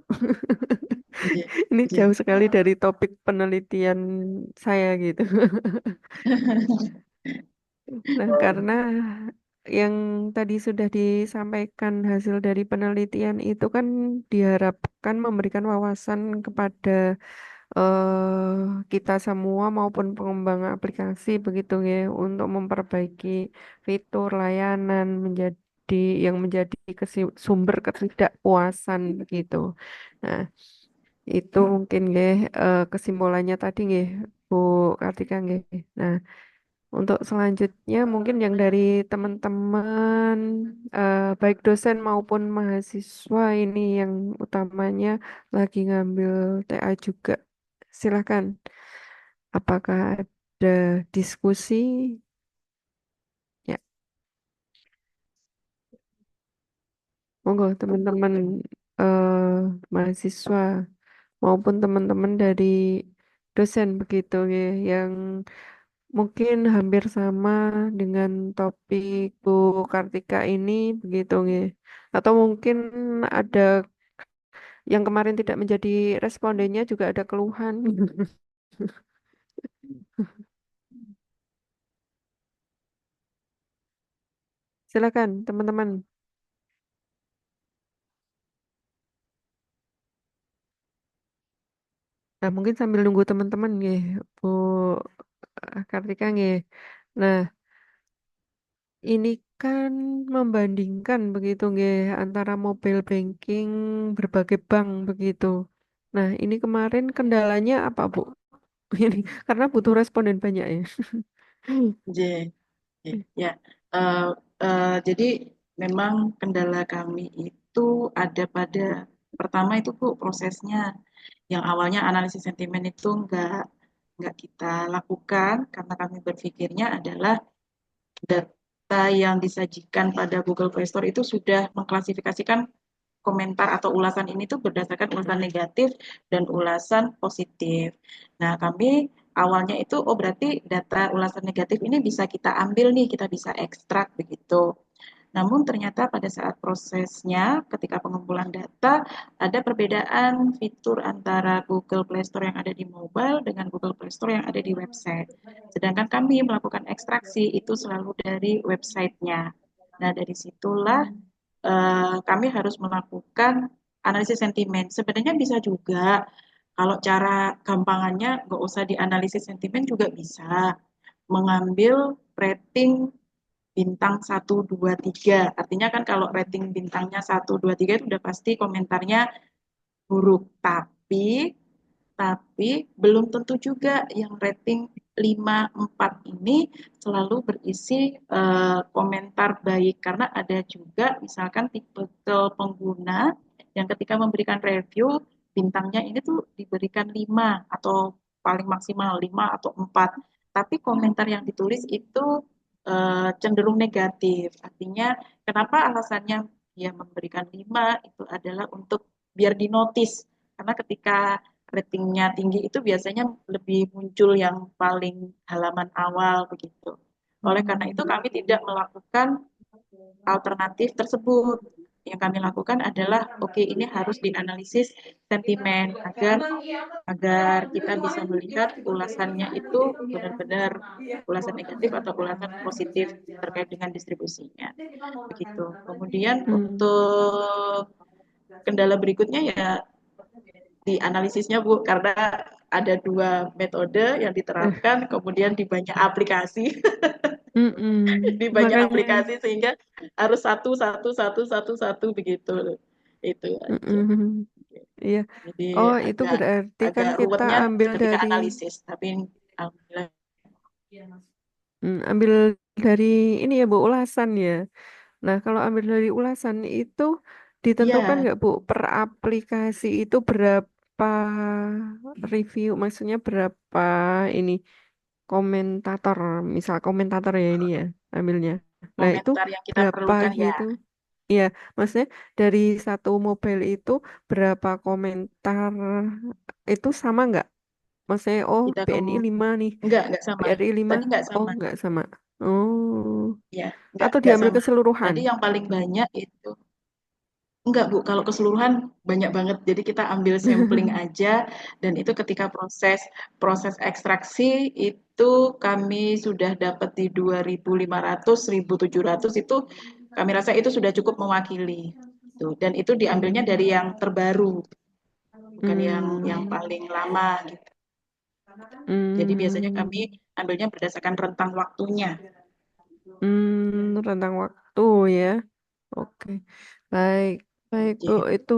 Iya, Ini iya. jauh sekali dari topik penelitian saya gitu. Nah, karena yang tadi sudah disampaikan hasil dari penelitian itu kan diharapkan memberikan wawasan kepada kita semua maupun pengembang aplikasi begitu ya untuk memperbaiki fitur layanan yang menjadi sumber ketidakpuasan begitu. Nah, itu mungkin ya kesimpulannya tadi ya Bu Kartika nggih. Nah, untuk selanjutnya mungkin yang dari teman-teman baik dosen maupun mahasiswa ini yang utamanya lagi ngambil TA juga. Silakan. Apakah ada diskusi? Ya, monggo teman-teman mahasiswa maupun teman-teman dari dosen begitu ya yang mungkin hampir sama dengan topik Bu Kartika ini begitu ya. Atau mungkin ada yang kemarin tidak menjadi respondennya juga ada keluhan. Silakan teman-teman. Nah, mungkin sambil nunggu teman-teman ya, Bu Kartika ya. Nah, ini kan membandingkan begitu nggih antara mobile banking berbagai bank begitu. Nah, ini kemarin kendalanya apa, Bu? Ini karena butuh responden banyak ya. Iya, iya. Ya. Eh, jadi memang kendala kami itu ada pada pertama itu Bu prosesnya yang awalnya analisis sentimen itu nggak kita lakukan karena kami berpikirnya adalah data yang disajikan pada Google Play Store itu sudah mengklasifikasikan komentar atau ulasan ini tuh berdasarkan ulasan negatif dan ulasan positif. Nah, kami awalnya itu oh berarti data ulasan negatif ini bisa kita ambil nih, kita bisa ekstrak begitu. Namun ternyata pada saat prosesnya ketika pengumpulan data ada perbedaan fitur antara Google Play Store yang ada di mobile dengan Google Play Store yang ada di website. Sedangkan kami melakukan ekstraksi itu selalu dari websitenya. Nah, dari situlah kami harus melakukan analisis sentimen. Sebenarnya bisa juga kalau cara gampangannya nggak usah dianalisis sentimen juga bisa mengambil rating bintang 1, 2, 3. Artinya kan kalau rating bintangnya 1, 2, 3 itu udah pasti komentarnya buruk. Tapi belum tentu juga yang rating 5, 4 ini selalu berisi komentar baik karena ada juga misalkan tipe pengguna yang ketika memberikan review bintangnya ini tuh diberikan 5 atau paling maksimal 5 atau 4. Tapi komentar yang ditulis itu cenderung negatif. Artinya kenapa alasannya dia memberikan 5 itu adalah untuk biar dinotis. Karena ketika ratingnya tinggi itu biasanya lebih muncul yang paling halaman awal begitu. Oleh karena itu kami tidak melakukan alternatif tersebut. Yang kami lakukan adalah oke okay, ini harus dianalisis sentimen agar kita bisa melihat ulasannya itu benar-benar ulasan negatif atau ulasan positif terkait dengan distribusinya. Begitu. Kemudian Hmm. untuk kendala berikutnya ya di analisisnya Bu, karena ada 2 metode yang diterapkan, kemudian di banyak aplikasi, Mm-mm. di banyak Makanya, aplikasi sehingga harus satu satu satu satu satu begitu. Itu aja. mm-mm. Iya. Jadi Oh, itu agak berarti kan agak kita ruwetnya ambil ketika dari analisis, tapi alhamdulillah. Ambil dari ini ya Bu, ulasan ya. Nah, kalau ambil dari ulasan itu ditentukan Iya, nggak Bu, per aplikasi itu berapa review, maksudnya berapa ini komentator, misal komentator ya ini ya ambilnya. Nah, itu komentar yang kita berapa perlukan ya. gitu? Iya, maksudnya dari satu mobile itu berapa komentar itu sama nggak? Maksudnya, oh Kita BNI 5 nih, enggak sama. BRI 5, Tadi enggak oh sama. nggak sama. Oh, Ya, atau enggak diambil sama. keseluruhan? Tadi yang paling banyak itu enggak, Bu. Kalau keseluruhan banyak banget. Jadi kita ambil sampling aja dan itu ketika proses proses ekstraksi itu kami sudah dapat di 2.500, 1.700 itu kami rasa itu sudah cukup mewakili. Tuh. Dan itu diambilnya Hmm. dari yang terbaru, bukan yang Hmm. paling lama gitu. Jadi biasanya Hmm. kami ambilnya berdasarkan rentang waktunya. Rentang waktu ya. Oke, baik, baik Bu, Oke. itu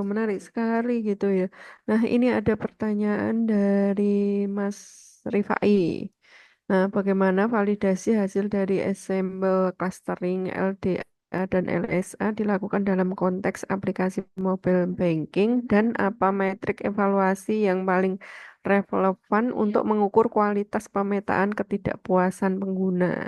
menarik sekali gitu ya. Nah, ini ada pertanyaan dari Mas Rifai. Nah, bagaimana validasi hasil dari ensemble clustering LDA dan LSA dilakukan dalam konteks aplikasi mobile banking dan apa metrik evaluasi yang paling relevan untuk mengukur kualitas pemetaan ketidakpuasan pengguna?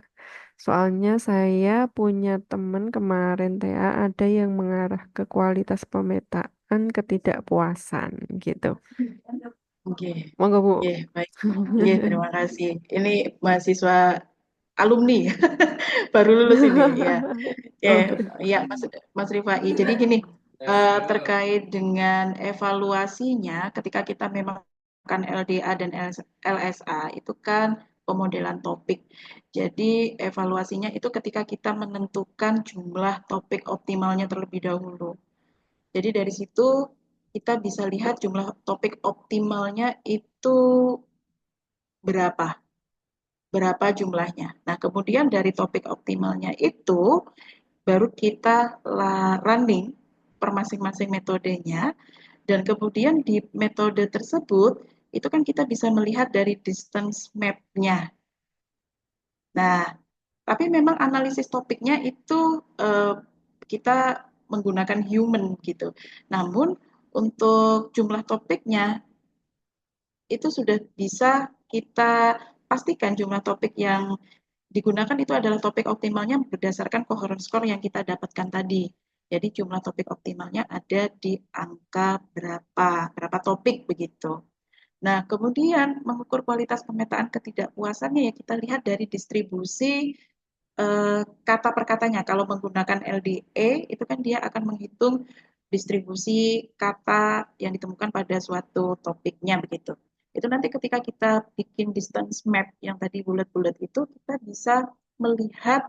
Soalnya saya punya teman kemarin TA ada yang mengarah ke kualitas pemetaan ketidakpuasan gitu. Oke. Monggo Bu. Oke, baik. Oke, terima kasih. Ini mahasiswa alumni baru lulus ini ya. Oke, Oh, ya Mas Mas Rifai. Jadi gini, terkait dengan evaluasinya ketika kita memang melakukan LDA dan LSA itu kan pemodelan topik. Jadi evaluasinya itu ketika kita menentukan jumlah topik optimalnya terlebih dahulu. Jadi dari situ kita bisa lihat jumlah topik optimalnya itu berapa, berapa jumlahnya. Nah, kemudian dari topik optimalnya itu baru kita running per masing-masing metodenya dan kemudian di metode tersebut itu kan kita bisa melihat dari distance map-nya. Nah, tapi memang analisis topiknya itu kita menggunakan human gitu. Namun untuk jumlah topiknya itu sudah bisa kita pastikan jumlah topik yang digunakan itu adalah topik optimalnya berdasarkan coherence score yang kita dapatkan tadi. Jadi jumlah topik optimalnya ada di angka berapa, berapa topik begitu. Nah, kemudian mengukur kualitas pemetaan ketidakpuasannya ya kita lihat dari distribusi kata per katanya. Kalau menggunakan LDE itu kan dia akan menghitung distribusi kata yang ditemukan pada suatu topiknya begitu. Itu nanti ketika kita bikin distance map yang tadi bulat-bulat itu kita bisa melihat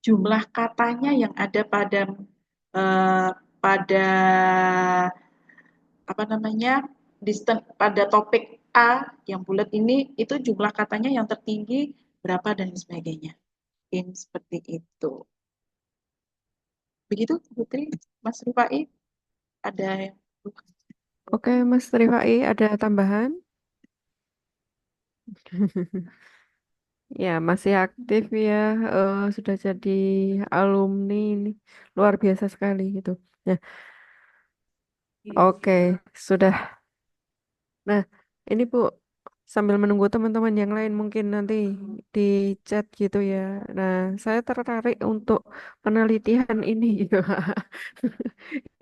jumlah katanya yang ada pada eh, pada apa namanya distance pada topik A yang bulat ini itu jumlah katanya yang tertinggi berapa dan sebagainya. Mungkin seperti itu. Begitu, Putri, Mas Rifai, ada yang oke Mas Rifai, ada tambahan? Ya, masih aktif ya, sudah jadi alumni ini luar biasa sekali gitu. Ya, oke, sudah. Nah, ini Bu, sambil menunggu teman-teman yang lain mungkin nanti di chat gitu ya. Nah, saya tertarik untuk penelitian ini gitu.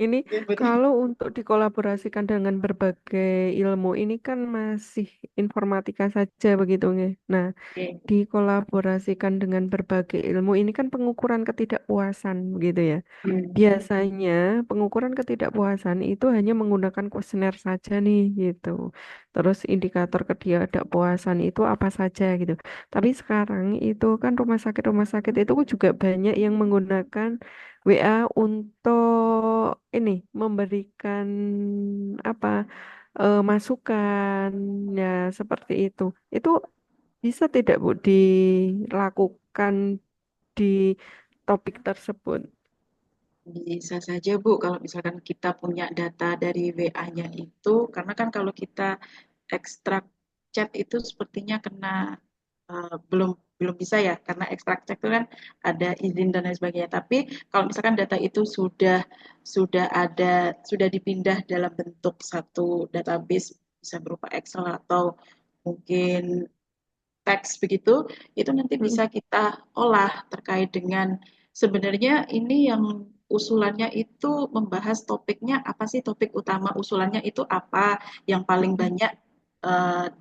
Ini ya, betul. kalau untuk dikolaborasikan dengan berbagai ilmu ini kan masih informatika saja begitu nggih. Nah, Oke. dikolaborasikan dengan berbagai ilmu ini kan pengukuran ketidakpuasan gitu ya. Hmm. Biasanya pengukuran ketidakpuasan itu hanya menggunakan kuesioner saja nih gitu. Terus indikator ketidakpuasan itu apa saja gitu. Tapi sekarang itu kan rumah sakit itu juga banyak yang menggunakan WA untuk ini memberikan apa masukan ya seperti itu. Itu bisa tidak Bu dilakukan di topik tersebut? Bisa saja, Bu, kalau misalkan kita punya data dari WA-nya itu, karena kan kalau kita ekstrak chat itu sepertinya kena belum belum bisa ya karena ekstrak chat itu kan ada izin dan lain sebagainya. Tapi kalau misalkan data itu sudah dipindah dalam bentuk satu database bisa berupa Excel atau mungkin teks begitu, itu nanti Mm-mm. bisa kita olah terkait dengan sebenarnya ini yang usulannya itu membahas topiknya apa sih, topik utama usulannya itu apa, yang paling Mm-mm. banyak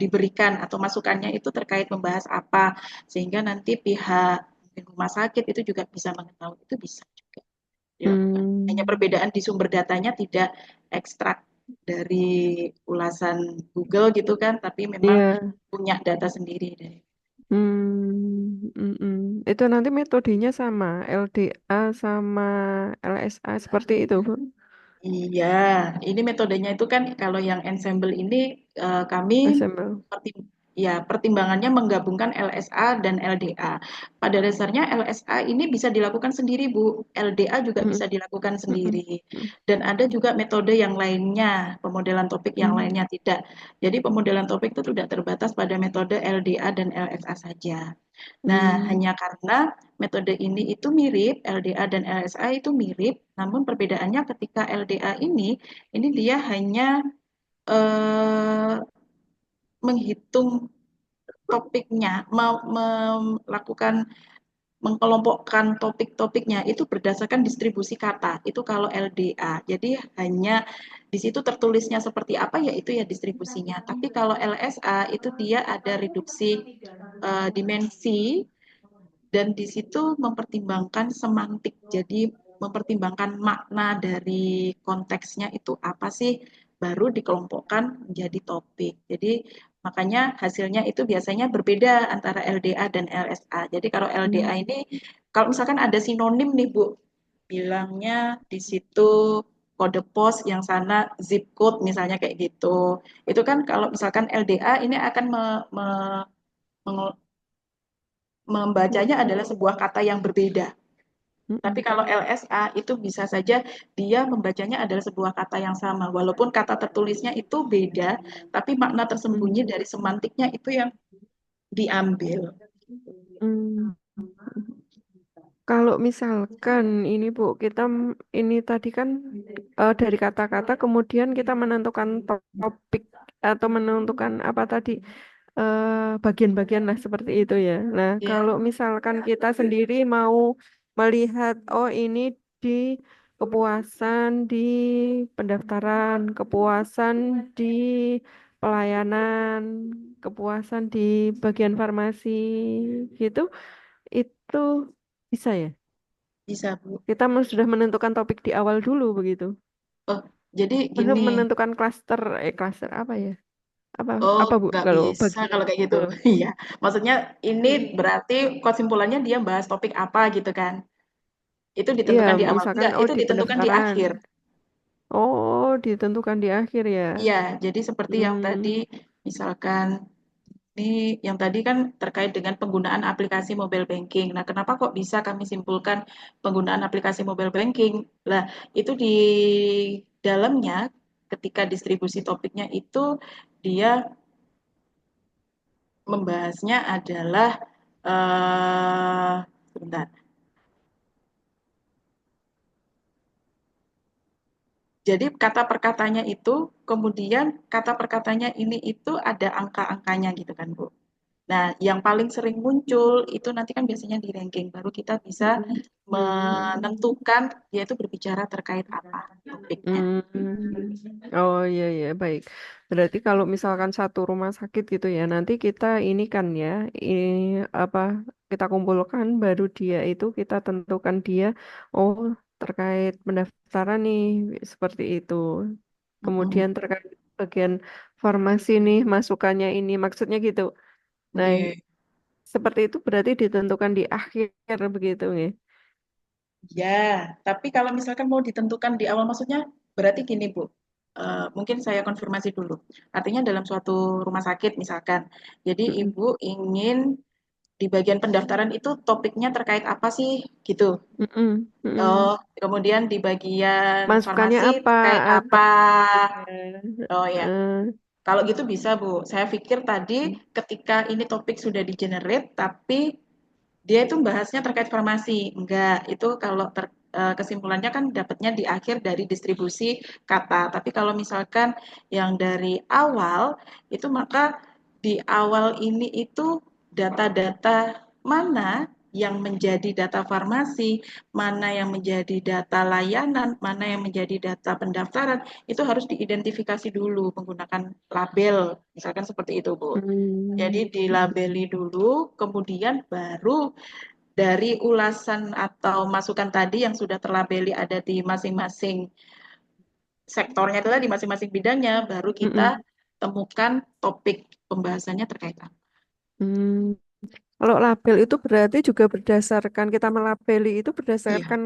diberikan atau masukannya itu terkait membahas apa, sehingga nanti pihak mungkin rumah sakit itu juga bisa mengetahui, itu bisa juga dilakukan. Hanya Hmm. perbedaan di sumber datanya tidak ekstrak dari ulasan Google gitu kan, tapi memang Iya. punya data sendiri dari. Mm-mm. Itu nanti metodenya sama, LDA sama LSA seperti itu, Bu. Iya, ini metodenya itu kan kalau yang ensemble ini kami Assemble. ya pertimbangannya menggabungkan LSA dan LDA. Pada dasarnya LSA ini bisa dilakukan sendiri, Bu. LDA juga Mm-mm. bisa dilakukan Mm-mm. sendiri. Dan ada juga metode yang lainnya, pemodelan topik yang Mm-mm. lainnya tidak. Jadi pemodelan topik itu tidak terbatas pada metode LDA dan LSA saja. Nah, Mm. hanya karena metode ini itu mirip, LDA dan LSA itu mirip, namun perbedaannya ketika LDA ini dia hanya eh, menghitung topiknya, melakukan mengkelompokkan topik-topiknya itu berdasarkan distribusi kata. Itu kalau LDA. Jadi hanya di situ tertulisnya seperti apa ya itu ya distribusinya. Tapi kalau LSA itu dia ada reduksi dimensi dan di situ mempertimbangkan semantik. Jadi mempertimbangkan makna dari konteksnya itu apa sih, baru dikelompokkan menjadi topik. Jadi makanya hasilnya itu biasanya berbeda antara LDA dan LSA. Jadi kalau LDA Mm. ini, kalau misalkan ada sinonim nih Bu, bilangnya di situ kode pos, yang sana zip code misalnya kayak gitu. Itu kan kalau misalkan LDA ini akan membacanya adalah sebuah kata yang berbeda. Tapi Mm-mm. kalau LSA itu bisa saja dia membacanya adalah sebuah kata yang sama. Walaupun kata tertulisnya itu beda, tapi makna tersembunyi Mm. dari semantiknya itu yang diambil. Mm. Kalau misalkan ini Bu, kita ini tadi kan dari kata-kata kemudian kita menentukan topik atau menentukan apa tadi bagian-bagian lah seperti itu ya. Nah, Ya, kalau misalkan kita sendiri mau melihat oh ini di kepuasan di pendaftaran, kepuasan di pelayanan, kepuasan di bagian farmasi gitu, itu bisa ya? bisa Bu. Kita sudah menentukan topik di awal dulu begitu. Oh, jadi Untuk gini. menentukan klaster apa ya? Apa Oh, apa Bu nggak kalau bisa bagian kalau kayak gitu. eh, Iya, maksudnya ini berarti kesimpulannya dia bahas topik apa gitu kan? Itu iya, ditentukan di awal. misalkan Enggak, oh itu di ditentukan di pendaftaran. akhir. Oh, ditentukan di akhir ya. Iya, jadi seperti yang tadi, Hmm, misalkan ini yang tadi kan terkait dengan penggunaan aplikasi mobile banking. Nah, kenapa kok bisa kami simpulkan penggunaan aplikasi mobile banking? Lah, itu di dalamnya ketika distribusi topiknya itu dia membahasnya adalah sebentar. Jadi kata perkatanya itu kemudian kata perkatanya ini itu ada angka-angkanya gitu kan, Bu. Nah, yang paling sering muncul itu nanti kan biasanya di ranking, baru kita bisa hmm, menentukan dia itu berbicara terkait apa topiknya. Oh iya iya baik. Berarti kalau misalkan satu rumah sakit gitu ya, nanti kita ini kan ya, ini apa kita kumpulkan baru dia itu kita tentukan dia oh terkait pendaftaran nih seperti itu. Mm-mm. Kemudian terkait bagian farmasi nih masukannya ini maksudnya gitu. Nah, Nggih. seperti itu berarti ditentukan di akhir begitu ya. Ya, tapi kalau misalkan mau ditentukan di awal maksudnya berarti gini, Bu. Mungkin saya konfirmasi dulu. Artinya dalam suatu rumah sakit misalkan. Jadi Mm-mm, Ibu ingin di bagian pendaftaran itu topiknya terkait apa sih gitu. mm-mm, Oh, mm-mm. kemudian di bagian Masukannya farmasi apa terkait atau apa? ya, Oh ya. eh, Kalau gitu bisa, Bu. Saya pikir tadi ketika ini topik sudah di-generate, tapi dia itu bahasnya terkait farmasi. Enggak, itu kalau kesimpulannya kan dapatnya di akhir dari distribusi kata. Tapi kalau misalkan yang dari awal, itu maka di awal ini itu data-data mana yang menjadi data farmasi, mana yang menjadi data layanan, mana yang menjadi data pendaftaran, itu harus diidentifikasi dulu menggunakan label, misalkan seperti itu, Bu. Jadi Hmm. dilabeli dulu, kemudian baru dari ulasan atau masukan tadi yang sudah terlabeli ada di masing-masing sektornya adalah di masing-masing bidangnya, baru kita Mm-mm. temukan topik pembahasannya terkait apa. Hmm. Kalau label itu berarti juga berdasarkan kita melabeli itu Iya, berdasarkan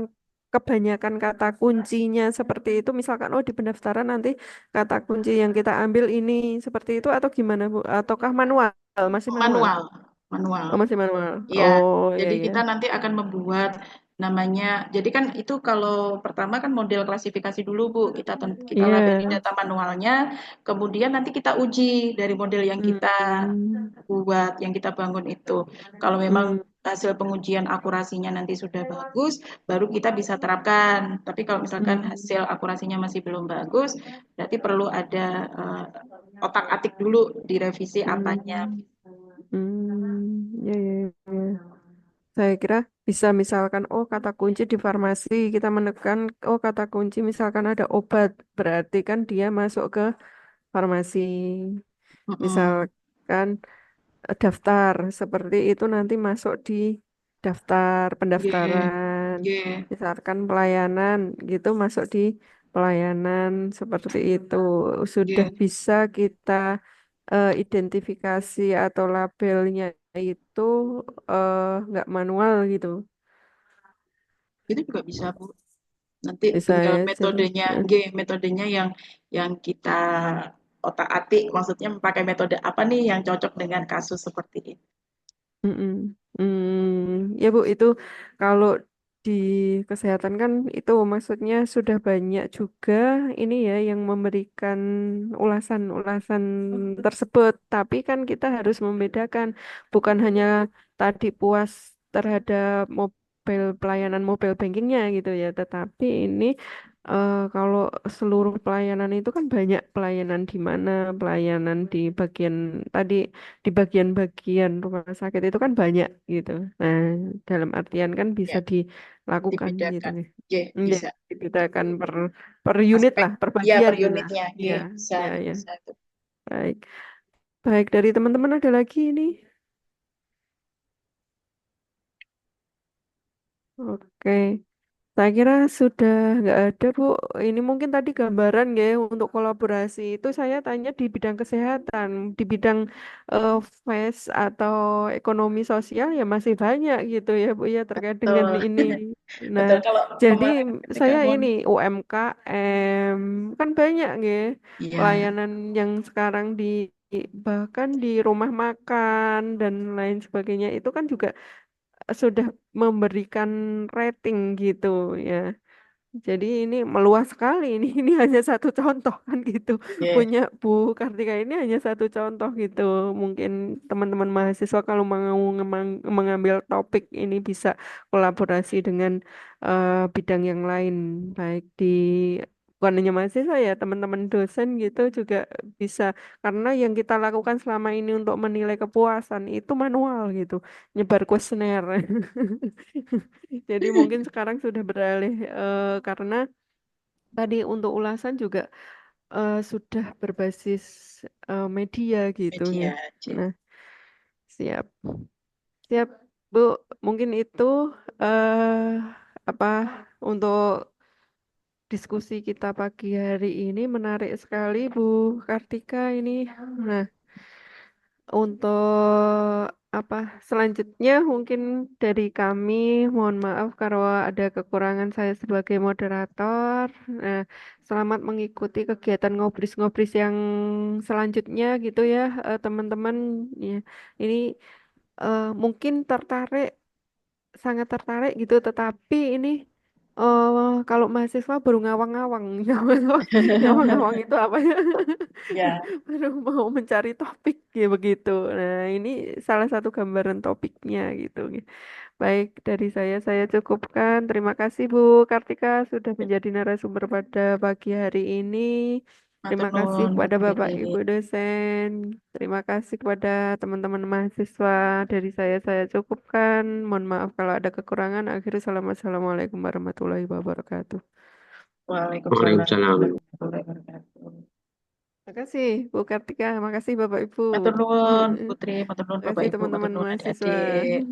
kebanyakan kata kuncinya seperti itu. Misalkan oh di pendaftaran nanti kata kunci yang kita ambil ini seperti itu atau gimana Bu? Ataukah manual? Masih manual? manual, manual. Oh masih manual. Iya, Oh iya jadi iya. kita nanti akan membuat namanya. Jadi kan itu kalau pertama kan model klasifikasi dulu, Bu. Kita labeli Iya. data manualnya, kemudian nanti kita uji dari model yang kita Hmm. buat, yang kita bangun itu. Kalau memang Hmm. hasil pengujian akurasinya nanti sudah bagus, baru kita bisa terapkan. Tapi kalau misalkan Hmm. hasil akurasinya masih belum bagus, berarti perlu ada otak-atik dulu direvisi apanya. Hmm. Hmm. Ya, ya, ya. Saya kira bisa misalkan, oh kata kunci di farmasi, kita menekan, oh kata kunci misalkan ada obat, berarti kan dia masuk ke farmasi. Mm-mm. Misalkan daftar, seperti itu nanti masuk di daftar Yeah, pendaftaran. yeah, Misalkan pelayanan, gitu masuk di pelayanan, seperti itu. Sudah yeah. bisa kita identifikasi atau labelnya itu nggak manual gitu. Itu juga bisa, Bu. Nanti Bisa tinggal ya, jadi metodenya, metodenya yang kita otak-atik, maksudnya pakai metode apa nih yang cocok dengan kasus seperti ini. mm-mm. Ya Bu, itu kalau di kesehatan kan itu maksudnya sudah banyak juga ini ya yang memberikan ulasan-ulasan tersebut. Tapi kan kita harus membedakan, bukan hanya tadi puas terhadap pelayanan mobile bankingnya gitu ya, tetapi ini kalau seluruh pelayanan itu kan banyak pelayanan di mana pelayanan di bagian tadi di bagian-bagian rumah sakit itu kan banyak gitu. Nah, dalam artian kan bisa Ya, dilakukan gitu dibedakan. nih. Ya, Ya, bisa. dibedakan per unit Aspek, lah, per ya per bagian lah. unitnya. Ya, Ya, bisa, ya, ya. bisa tuh. Baik. Baik, dari teman-teman ada lagi ini. Oke. Saya kira sudah nggak ada, Bu. Ini mungkin tadi gambaran ya untuk kolaborasi itu saya tanya di bidang kesehatan, di bidang eh, FES atau ekonomi sosial ya masih banyak gitu ya, Bu ya terkait dengan Betul. ini. Nah, Betul. Kalau jadi kemarin ketika saya mau, ini UMKM kan banyak ya iya, layanan yang sekarang di bahkan di rumah makan dan lain sebagainya itu kan juga sudah memberikan rating gitu ya. Jadi ini meluas sekali ini. Ini hanya satu contoh kan gitu. ya, Punya Bu Kartika ini hanya satu contoh gitu. Mungkin teman-teman mahasiswa kalau mau mengambil topik ini bisa kolaborasi dengan bidang yang lain, baik di bukan hanya mahasiswa ya, teman-teman dosen gitu juga bisa. Karena yang kita lakukan selama ini untuk menilai kepuasan itu manual gitu, nyebar kuesioner. Jadi mungkin sekarang sudah beralih karena tadi untuk ulasan juga sudah berbasis media gitu ya. media. Ya. Nah, siap. Siap, Bu. Mungkin itu eh apa untuk diskusi kita pagi hari ini menarik sekali Bu Kartika ini. Nah, untuk apa selanjutnya mungkin dari kami mohon maaf kalau ada kekurangan saya sebagai moderator. Nah, selamat mengikuti kegiatan ngobris-ngobris yang selanjutnya gitu ya teman-teman. Ya, ini mungkin tertarik sangat tertarik gitu tetapi ini Kalau mahasiswa baru ngawang-ngawang, ngawang-ngawang itu apa ya? Ya, Baru mau mencari topik ya begitu. Nah, ini salah satu gambaran topiknya gitu. Baik, dari saya cukupkan. Terima kasih Bu Kartika sudah menjadi narasumber pada pagi hari ini. matur Terima kasih nuwun, kepada Bu Bapak Ibu Wiwit. dosen. Terima kasih kepada teman-teman mahasiswa. Dari saya cukupkan. Mohon maaf kalau ada kekurangan. Akhirnya Assalamualaikum warahmatullahi wabarakatuh. Waalaikumsalam Waalaikumsalam. warahmatullahi wabarakatuh. Terima kasih Bu Kartika. Terima kasih Bapak Ibu. Matur nuwun, Putri, matur nuwun Terima Bapak kasih Ibu, matur teman-teman nuwun mahasiswa. adik-adik.